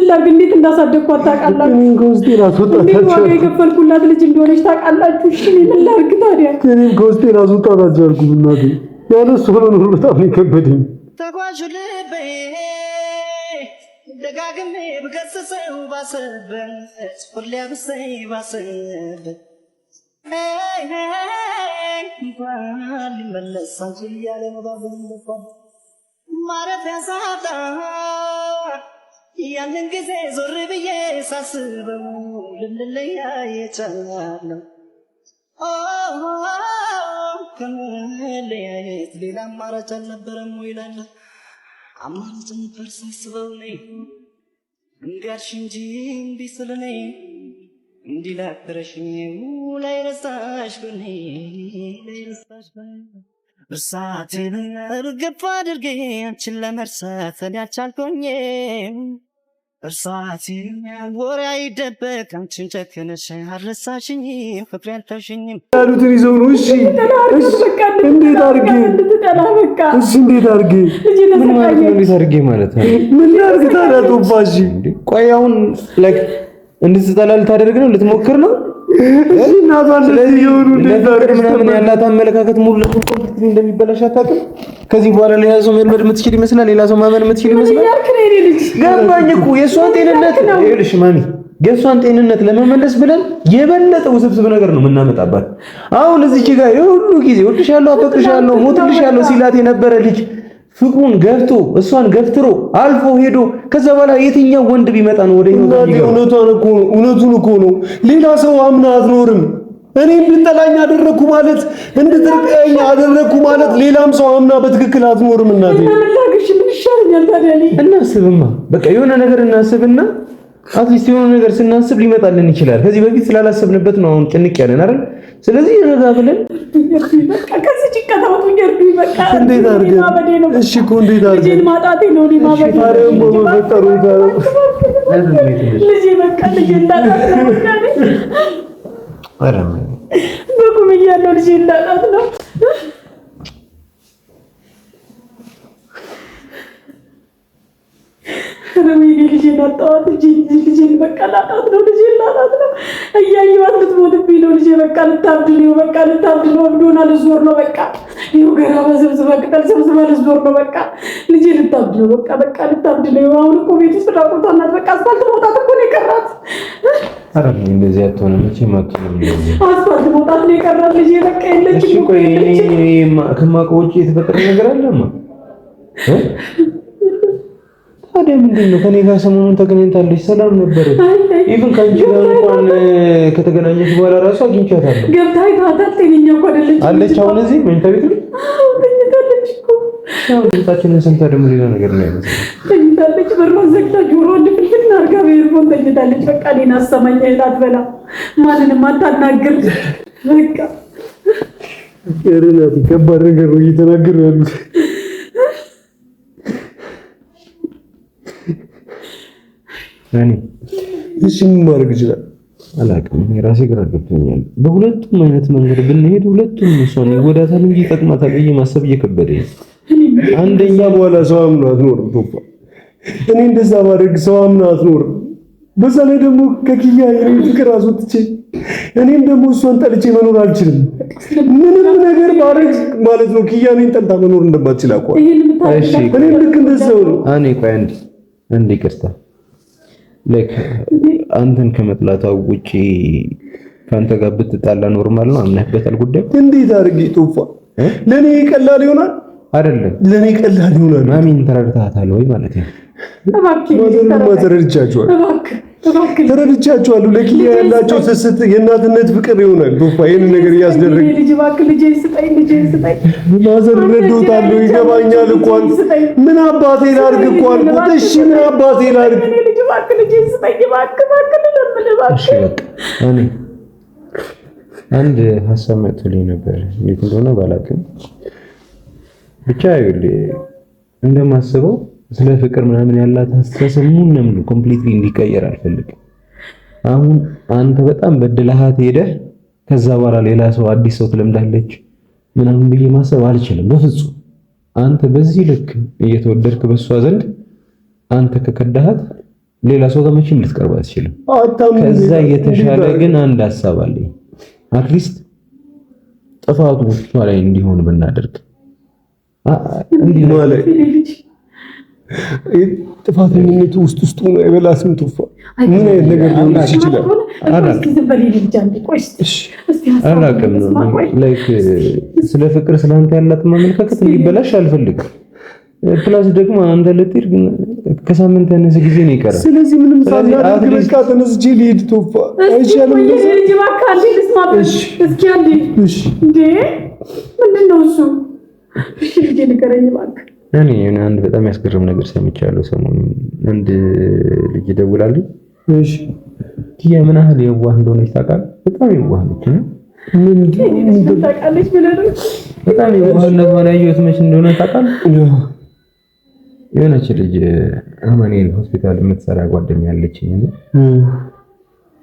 ላድርግ? እንዴት እንዳሳደግኳት ታውቃላችሁ? እኔም ከውስጤ ላስወጣታችሁ ዋጋ የከፈልኩላት ልጅ እንደሆነች ታውቃላችሁ? እሺ ምን ላድርግ ታዲያ? እኔም ከውስጤ ላስወጣታችሁ አልኩ። እናቴ ያለ እሱ መኖር በጣም ነው የከበደኝ። ተጓዡ ልቤ ደጋግሜ ብገስጸው ባሰበት ሁሌ ብሰይ ባሰበት እንኳን ሊመለስ አንቺ እያለ መባበል ማረፊያ ሳጣ ያንን ጊዜ ዞር ብዬ ሳስበው ልንለያይ የቻልነው ከመለያየት ሌላ አማራጭ አልነበረም ወይ እላለሁ። አማራጭ ነበር ሳስበው ነይ እንዲያልሽ እንጂ እምቢ ስል ነይ እንዲህ ላክረሽኝ ላይረሳሽ ጎኔ እርሳቴን እርግፍ አድርጌ አንቺን ለመርሳት እኔ አልቻልኩኝም። እርሳቴን ወሬ አይደበቅ አንቺን ጨክነሽ አልረሳሽኝም፣ ፍቅሬ አልተውሽኝም ያሉትን ይዘው ነው። እሺ እንዴት አድርጌ ምን ማለት ነው? እንዴት አድርጌ ማለት ነው? ምን ላድርግ ታዲያ? ጦፋሽ ቆይ አሁን ላይክ እንድትጠላ ልታደርግ ነው? ልትሞክር ነው? እናቷ እንደዚህ የሆኑ ምናምን ያላት አመለካከት ሙሉ ኮምፕሊት እንደሚበላሽ አታውቅም። ከዚህ በኋላ ሌላ ሰው መልመድ የምትችል ይመስላል፣ ሌላ ሰው ማመን የምትችል ይመስላል። ገባኝ እኮ የእሷን ጤንነት ይኸውልሽ ማሚ፣ የእሷን ጤንነት ለመመለስ ብለን የበለጠ ውስብስብ ነገር ነው የምናመጣባት። አሁን እዚች ጋር የሁሉ ጊዜ ወድሻለሁ፣ አፈቅርሻለሁ፣ ሞትልሻለሁ ሲላት የነበረ ልጅ ፍቅሩን ገፍቶ እሷን ገፍትሮ አልፎ ሄዶ ከዛ በኋላ የትኛው ወንድ ቢመጣ ነው ወደ ህይወት የሚገባው? እውነቱን እኮ ነው። ሌላ ሰው አምና አትኖርም። እኔ እንድጠላኝ አደረኩ ማለት እንድትርቀኝ አደረኩ ማለት ሌላም ሰው አምና በትክክል አትኖርም። እናቴ እናስብማ፣ በቃ የሆነ ነገር እናስብና አትሊስት የሆነ ነገር ስናስብ ሊመጣልን ይችላል። ከዚህ በፊት ስላላሰብንበት ነው አሁን ጭንቅ ያለን አይደል? ስለዚህ ረጋ ብለን በቃ ከዚህ ጭንቀት አውጡኝ። እርዱኝ በቃ። እንዴት አድርገን እሺ እኮ እንዴት አድርገን ልጄን ማጣቴ ነው። እኔ ማበዴ ልጄ በቃ ልጄ እንዳጣት ነው። በቁም እያለሁ ልጄ እንዳጣት ነው። ረሚኔ ልጄን አጣኋት። ልጄን በቃ ላጣት ነው። ልጄን ላጣት ነው። እያየኋት ልትሞትብኝ ነው። ልጄ በቃ ልታብድ ነው። በቃ ልታብድ ነው። እብዶና ልዞር ነው። በቃ ይኸው ገና ሰብስባ ቅጠል ሰብስባ ልዞር ነው። በቃ ልጄ ልታብድ ነው። በቃ ልታብድ ነው። አሁን እኮ ቤት ውስጥ ራቁቷን ናት። በቃ አስፋልት መውጣት እኮ ነው የቀራት። ኧረ እንደዚህ አትሆንም። መቼም አትሆንም። አስፋልት መውጣት ነው የቀራት ልጄ። በቃ የለችም። እሺ ቆይ ከማውቀው ውጪ የተፈጠረ ነገር አለማ? ታዲያ ምንድን ነው? ከኔ ጋር ሰሞኑን ተገናኝታለች፣ ሰላም ነበረች። ኢቭን ከአንቺ ጋር እንኳን ከተገናኘች በኋላ ራሱ አግኝቻታለሁ። ገብታ አይታታል። ጤነኛ እኮ አይደለች አለች። አሁን እዚህ መኝታ ቤት ነው ተኝታለች እኮ። ያው ድምጻችንን ሰምታ ደግሞ ሌላ ነገር ነው ያመጣው። ተኝታለች። በሩን ዘግታ ጆሮዋን ድፍን አድርጋ በኤርፎን ተኝታለች። በቃ እኔን አሰማኝ አትበላ፣ ማንንም አታናግር። በቃ የረናት ከባድ ነገር ነው እየተናገሩ ያሉት። እሺ ምን ማድረግ ይችላል አላውቅም። የራሴ ግራ ገብቶኛል። በሁለቱም አይነት መንገድ ብንሄድ ሁለቱም እሷን ይጎዳታል እንጂ ይጠቅማታል ብዬ ማሰብ እየከበደኝ። አንደኛ በኋላ ሰው አምኖ አትኖርም። ቶፋ እኔ እንደዛ ማድረግ ሰው አምኖ አትኖርም። በዛ ላይ ደግሞ ከኪያ የኔ ፍቅር አስወጥቼ እኔም ደግሞ እሷን ጠልቼ መኖር አልችልም። ምንም ነገር ማድረግ ማለት ነው ኪያ እኔን ጠልታ መኖር እንደማትችል አውቀዋለሁ። እሺ እኔ ልክ እንደዛው ነው። እኔ ቆይ አንዴ ይቅርታ አንተን ከመጥላቷ ውጪ ካንተ ጋር ብትጣላ ኖርማል ነው? አምነህበታል ጉዳይ? እንዴት አድርጌ ቶፋ ለኔ ቀላል ይሆናል አይደለም? ለኔ ቀላል ይሆናል። ማሚን ተረድታታል ወይ ማለት ነው? ተረድቻቸዋለሁ። ለኪያ ያላቸው ስስት የእናትነት ፍቅር ይሆናል። ቶፋ ይሄን ነገር እያስደረገ ማዘር ረዶታለሁ። ይገባኛል እኮ ምን አባቴ ላድርግ እኮ አልኩት። እሺ ምን አባቴ ላድርግ? እሺ በቃ እኔ አንድ ሀሳብ መጥቶልኝ ነበር። እንዴት እንደሆነ ባላውቅም ብቻ ይኸውልህ እንደማስበው ስለ ፍቅር ምናምን ያላት አስተሳሰብ ሙሉ ኮምፕሊትሊ እንዲቀየር አልፈልግም። አሁን አንተ በጣም በድለሃት ሄደህ ከዛ በኋላ ሌላ ሰው አዲስ ሰው ትለምዳለች ምናምን ብዬ ማሰብ አልችልም በፍጹም። አንተ በዚህ ልክ እየተወደድክ በሷ ዘንድ አንተ ከከዳሃት ሌላ ሰው ጋር መቼም ልትቀርብ አትችልም። ከዛ የተሻለ ግን አንድ ሀሳብ አለኝ። አትሊስት ጥፋቱ እሷ ላይ እንዲሆን ብናደርግ እንዲህ ማለት ጥፋተኝነቱ ውስጥ ነው አይበላስም። ቶፋ ምን አይነት ነገር ሊሆን ይችላል? አላውቅም። ላይክ ስለ ፍቅር ስላንተ ያላት ማመለካከት እንዲበላሽ አልፈልግም። ፕላስ ደግሞ አንተ ልትሄድ ግን ከሳምንት ያነሰ ጊዜ ነው ይቀራል። ስለዚህ ምንም ሳናደርግ በቃ ተነስቼ ልሄድ። ቶፋ አይሻልም? ምንድን ነው እሱ? እሺ ልጄ ንገረኝ እባክህ። እኔ አንድ በጣም ያስገርም ነገር ሰምቻለሁ ሰሞኑን። አንድ ልጅ ደውላልኝ። እሺ ኪያ ምን ያህል የዋህ እንደሆነች ታውቃለህ? በጣም የዋህ ነች። ምን ታውቃለች ብለህ ነው? በጣም የዋህነቷን ያየሁት መች እንደሆነ ታውቃለህ? የሆነች ልጅ አማኑኤል ሆስፒታል የምትሰራ ጓደኛ አለችኝ እና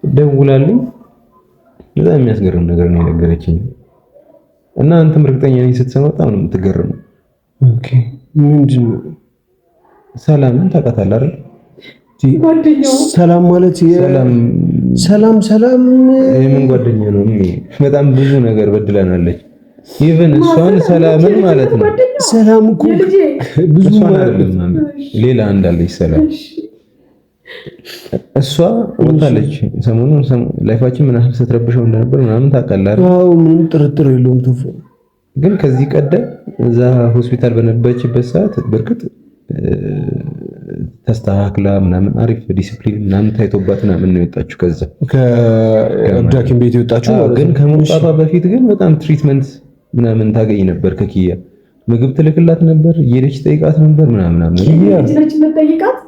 ደውላልኝ በጣም የሚያስገርም ነገር ነው የነገረችኝ። እና አንተም እርግጠኛ ነኝ ስትሰማ በጣም ነው የምትገርመው። ኦኬ ምንድን ነው? ሰላምን ታውቃታለህ አይደል? ሰላም ማለት ሰላም የምን ጓደኛ ነው? በጣም ብዙ ነገር በድለናለች። ኢቭን እሷን ሰላምን ማለት ነው። ሰላም እኮ ብዙ አይደለም፣ ሌላ እንዳለች ሰላም እሷ ወጣለች። ሰሞኑን ላይፋችን ምን ያህል ስትረብሸው እንደነበር ምናምን ታውቃለህ አይደል? አዎ ምንም ጥርጥር የለውም። ቶፋ ግን ከዚህ ቀደም እዛ ሆስፒታል በነበረችበት ሰዓት በርግጥ ተስተካክላ ምናምን አሪፍ ዲሲፕሊን ምናምን ታይቶባት ምናምን ነው የወጣችው። ከዛ ከዳኪም ቤት የወጣችው ግን ከመውጣቷ በፊት ግን በጣም ትሪትመንት ምናምን ታገኝ ነበር። ከኪያ ምግብ ትልክላት ነበር፣ እየሄደች ጠይቃት ነበር ምናምን ኪያ ልጅ መጠይቃት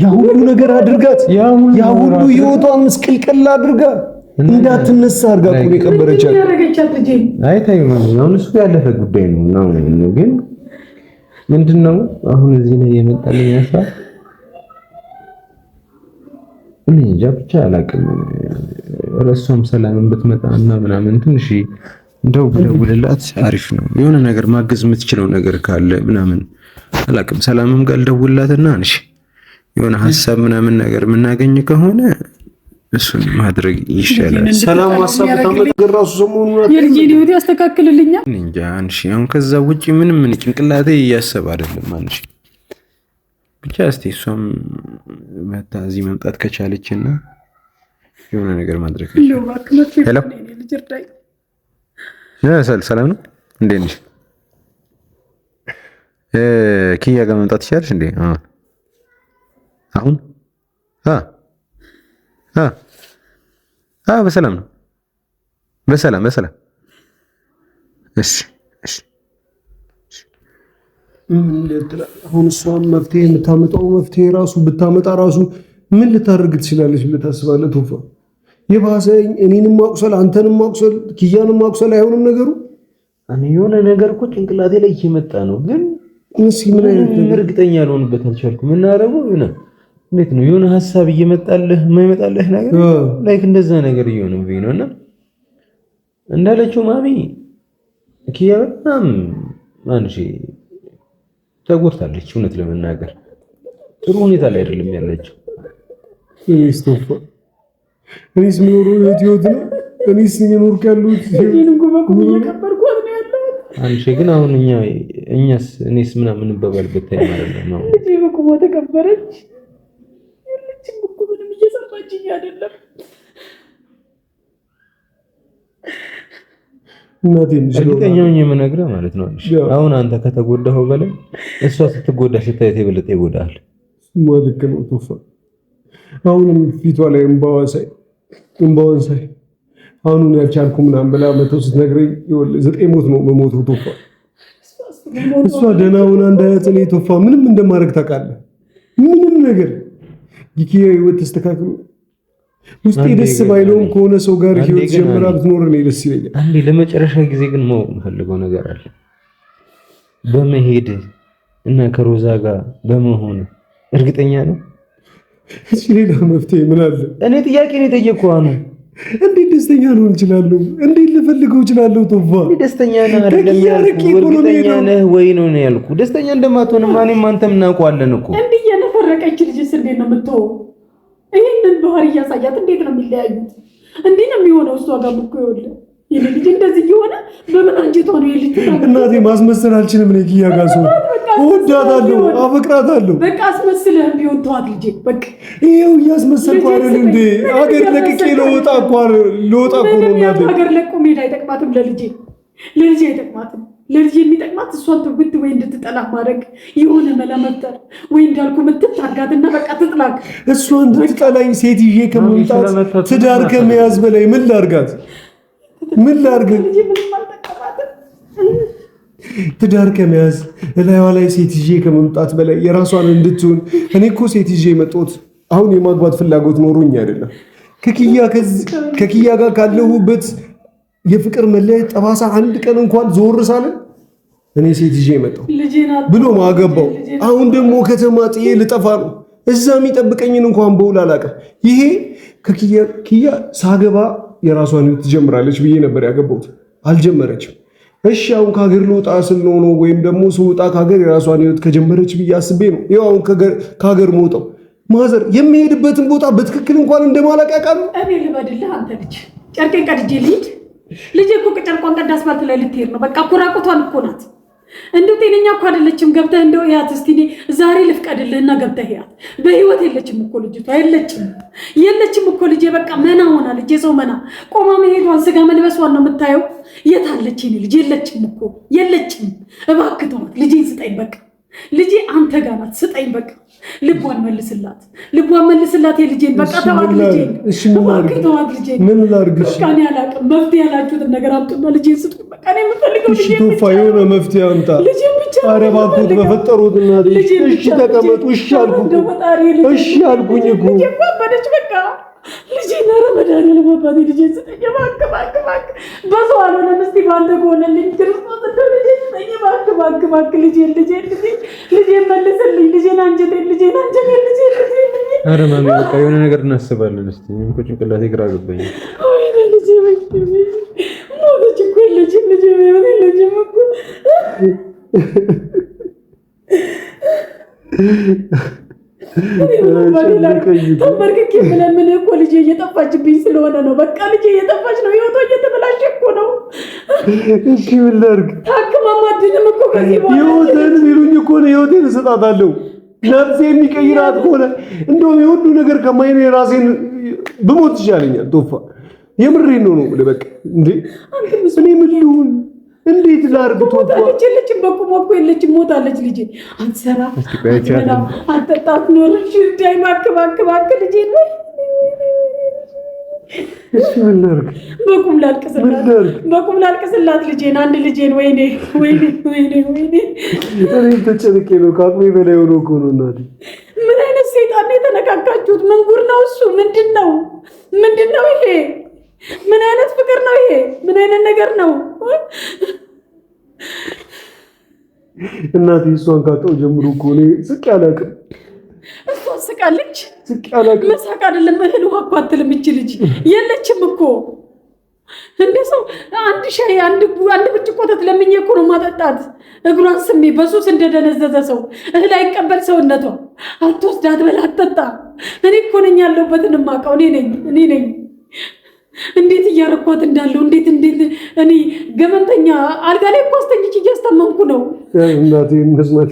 ያ ሁሉ ነገር አድርጋት ያ ሁሉ ህይወቷን ምስቅልቅል አድርጋ እንዳትነሳ አድርጋ እኮ ነው የቀበረቻት። አይ ታይ አሁን እሱ ያለፈ ጉዳይ ነው። ግን ምንድነው አሁን እዚህ ላይ የመጣልኝ ሀሳብ እኔ እንጃ ብቻ አላውቅም። እሷም ሰላምን ብትመጣና ምናምን ትንሽ እንደው ብደውልላት አሪፍ ነው። የሆነ ነገር ማገዝ የምትችለው ነገር ካለ ምናምን አላውቅም። ሰላምም ጋር ልደውልላትና አንሺ የሆነ ሀሳብ ምናምን ነገር የምናገኝ ከሆነ እሱን ማድረግ ይሻላል። ሰላም ሀሳብ ታመጣገር ራሱ ሰሞኑን የልጄን ህይወት ያስተካክልልኛል እንጃ አንሺ። አሁን ከዛ ውጪ ምንም ጭንቅላቴ እያሰብ አይደለም አንሺ። ብቻ እስቲ እሷም መታ እዚህ መምጣት ከቻለችና የሆነ ነገር ማድረግ ይችላል። ሄሎ ሰላም ነው እንዴት ነሽ? ኪያ ጋር መምጣት ይችላልሽ እንዴ? አሁን በሰላም ነው። በሰላም እሺ። አሁን እሷም መፍትሄ የምታመጣው መፍትሄ ራሱ ብታመጣ ራሱ ምን ልታደርግ ትችላለች ብለህ ታስባለህ? ቶፋ የባሰኝ እኔንም ማቁሰል አንተንም ማቁሰል ኪያንም ማቁሰል አይሆንም ነገሩ። እኔ የሆነ ነገር እኮ ጭንቅላቴ ላይ እየመጣ ነው፣ ግን ምን አይነት ነገር እርግጠኛ ልሆንበት አልቻልኩም። እና ደግሞ እንዴት ነው የሆነ ሀሳብ እየመጣልህ የማይመጣልህ ነገር ላይክ እንደዛ ነገር እየሆነብኝ ነው። እና እንዳለችው ማሚ ኪያ በጣም አንሺ ተጎድታለች። እውነት ለመናገር ጥሩ ሁኔታ ላይ አይደለም ያለችው። እኔስ የምኖረው ህይወት ነው። እኔስ እየኖርኩ ያለሁት አንቺ ግን አሁን እኔስ ምናምን እንበባልበት ታይም አይደለም ነው። ልጄ በቁሞ ተቀበረች። ልጅም እኮ ምንም እየሰማችኝ አይደለም። እርግጠኛው የምነግርህ ማለት ነው አሁን አንተ ከተጎዳኸው በላይ እሷ ስትጎዳ ስታየት የበለጠ ይጎዳል። ልክ ነው ቶፋ። አሁንም ፊቷ ላይ እንባዋን ሳይ አሁን ያልቻልኩ ምናምን ብላ መተው ስትነግረኝ ዘጠኝ ሞት ነው መሞቱ ቶፋ። እሷ ደህና ሆና እንዳያት እኔ ቶፋ ምንም እንደማድረግ ታውቃለህ። ምንም ነገር ኪያ ህይወት ተስተካክሎ ውስጤ ደስ ባይለውም ከሆነ ሰው ጋር ህይወት ጀምራ ብትኖር እኔ ደስ ይለኛል። አንዴ ለመጨረሻ ጊዜ ግን ማወቅ የምፈልገው ነገር አለ። በመሄድ እና ከሮዛ ጋር በመሆን እርግጠኛ ነው? እሺ ሌላ መፍትሄ ምን አለ? እኔ ጥያቄ ነው የጠየቅኩህ። አሁን እንዴት ደስተኛ ልሆን እችላለሁ? እንዴት ልፈልገው እችላለሁ? ቶፋ ደስተኛ ነህ አይደለም ያልኩህ? እርግጠኛ ነህ ወይ ነው ያልኩህ? ደስተኛ እንደማትሆንማ እኔም አንተም እናውቀዋለን እኮ። እንዲህ የነፈረቀች ልጅስ እንዴት ነው የምትሆነው? ይሄንን ባህሪ እያሳያት እንዴት ነው የሚለያዩት? እንዴት ነው የሚሆነው? እሷ ጋር እኮ ይኸውልህ ይሄ ልጅ እንደዚህ እየሆነ በምን አንጀቷ ነው የልጅ እናቴ ማስመሰል አልችልም። እኔ ኪያ ጋር ሰው እወዳታለሁ፣ አፈቅራታለሁ። በቃ አስመስልህ ቢሆን ተዋት ልጄ። በቃ ይሄው እያስመሰልኩ አይደል እንዴ? አገር ለቅቄ ልወጣ እኮ ነው እናቴ። አገር ለቆ መሄድ አይጠቅማትም ለልጄ አይጠቅማትም። ለልጄ የሚጠቅማት እሷን ትውት ወይ እንድትጠላ ማድረግ የሆነ መላ መፍጠር ወይ እንዳልኩ ምትታጋትና በቃ ትጥላክ። እሷን እንድትጠላኝ ሴት ይዤ ከመምጣት ትዳር ከመያዝ በላይ ምን ላርጋት? ምን ላርግ? ትዳር ከመያዝ እላይዋ ላይ ሴት ይዤ ከመምጣት በላይ የራሷን እንድትሆን እኔ እኮ ሴት ይዤ የመጣሁት አሁን የማግባት ፍላጎት ኖሮኝ አይደለም። ከኪያ ጋር ካለሁበት የፍቅር መለያየት ጠባሳ አንድ ቀን እንኳን ዞር ሳለን እኔ ሴት ይዤ መጣሁ ብሎ ማገባው። አሁን ደግሞ ከተማ ጥዬ ልጠፋ ነው። እዛ የሚጠብቀኝን እንኳን በውል አላውቅም። ይሄ ከኪያ ሳገባ የራሷን ህይወት ትጀምራለች ብዬ ነበር ያገባሁት። አልጀመረችም። እሺ አሁን ከሀገር ልወጣ ስል ነው ወይም ደግሞ ስወጣ ከሀገር የራሷን ህይወት ከጀመረች ብዬ አስቤ ነው ይኸው አሁን ከሀገር መውጣው። ማዘር የሚሄድበትን ቦታ በትክክል እንኳን እንደማላውቅ ያውቃሉ። እኔ ልበድልህ አንተ ልጅ ጨርቄን ቀድጄ ልሂድ። ልጄ እኮ ጨርቋን ቀዳ አስፋልት ላይ ልትሄድ ነው። በቃ ኩራቁቷን እኮ ናት። እንደው ጤነኛ እኮ አይደለችም። ገብተህ እንደው ያት እስቲ ዛሬ ልፍቀድልህና ገብተህ ያት። በህይወት የለችም እኮ ልጅቷ የለችም እኮ ልጄ። በቃ መና ሆናለች። የሰው መና ቆማ መሄዷን ስጋ መልበሷን ነው የምታየው። የት አለች የኔ ልጅ? የለችም እኮ የለችም። እባክህ ተዋት ልጄን ስጠኝ። በቃ ልጄ አንተ ጋር ናት። ስጠኝ በቃ ልቧን መልስላት የልጄን በቃ ተዋት ልጄን። እባክህ ተዋት ልጄን። ምን ላድርግ? በቃ እኔ አላውቅም። መፍትሄ ያላችሁትን ነገር አምጡና ልጄን ስጡኝ። በቃ እኔ የምፈልገው ልጄን ብቻ ቶፋ የሆነ መፍትሄ አምጣ። ልጄን ብቻ። ኧረ እባክህ በፈጠሩት እናቴ። እሺ ተቀመጡ። እሺ አልኩኝ እኮ ልጄ እኮ አበደች በቃ ልጄን። ኧረ መድኃኒዓለም አባቴ ልጄን ስጠኝ እባክህ። በሰው አልሆነም። እስኪ በአንተ ከሆነልኝ ክርስቶስ እንደው ልጄን ስጠኝ እባክህ። ልጄን መልስልኝ። ልጄን አንጀቴን። ኧረ ማሚ በቃ የሆነ ነገር እናስባለን። እስኪ እኔም እኮ ጭንቅላቴ ግራ ገባኝ። ወይኔ ልጄ ሞተች እኮ የለችም ልጄ የለችም እኮ ተንበርክኬ የምለምንህ እኮ ልጄ እየጠፋችብኝ ስለሆነ ነው። በቃ ልጄ እየጠፋች ነው። ህይወቷ እየተበላሸ እኮ ነው። እሺ ምን ላድርግ? ታክማ ማድንም እኮ ከዚህ በኋላ ህይወቴን ሲሉኝ እኮ ነው ህይወቴን እሰጣታለሁ። ነፍሴ የሚቀይራት ከሆነ እንደውም የሁሉ ነገር ከማይኔ ራሴን ብሞት ይሻለኛል። ቶፋ የምሬን ነው በቃ እንዴ እኔ ምን ልሁን? እንዴት ላድርግ? ቶፋ የለችም በቁሟ እኮ የለችም። ሞታለች ልጄ። አትሰራ አትጠጣት ኖርሽ ዳይ እባክህ ልጄ ነው። እሺ ምን ላድርግ? በቁም ላልቅስላት ልጄን። አንድ ልጄን። ወይኔ እኔ ተጨንቄ ነው። ከአቅሜ በላይ ሆኖ እኮ ነው እናቴ። ምን አይነት ሰይጣን ነው የተነካካችሁት? ምን ጉር ነው እሱ? ምንድን ነው ይሄ? ምን አይነት ፍቅር ነው ይሄ? ምን አይነት ነገር ነው? እናቴ እሷን ካጣሁ ጀምሮ እኮ እኔ ስቄ አላውቅም። እሷ ስቃለች። መሳቅ አይደለም እህል ውሃ እኮ አትልም እች ልጅ። የለችም እኮ እንደ ሰው አንድ ሻይ አንድ ብርጭቆ ለምኜ እኮ ነው ማጠጣት። እግሯን ስሜ በሱስ እንደደነዘዘ ሰው እህል አይቀበል ሰውነቷ። አትወስድ አትበላ አትጠጣ። እኔ እኮ ነኝ ያለሁበትን የማውቀው እኔ ነኝ። እንዴት እያረኳት እንዳለው እንዴት እኔ ገመንተኛ አልጋ ላይ እኮ አስተኝቼ እያስታመምኩ ነው። እናቴ መስማት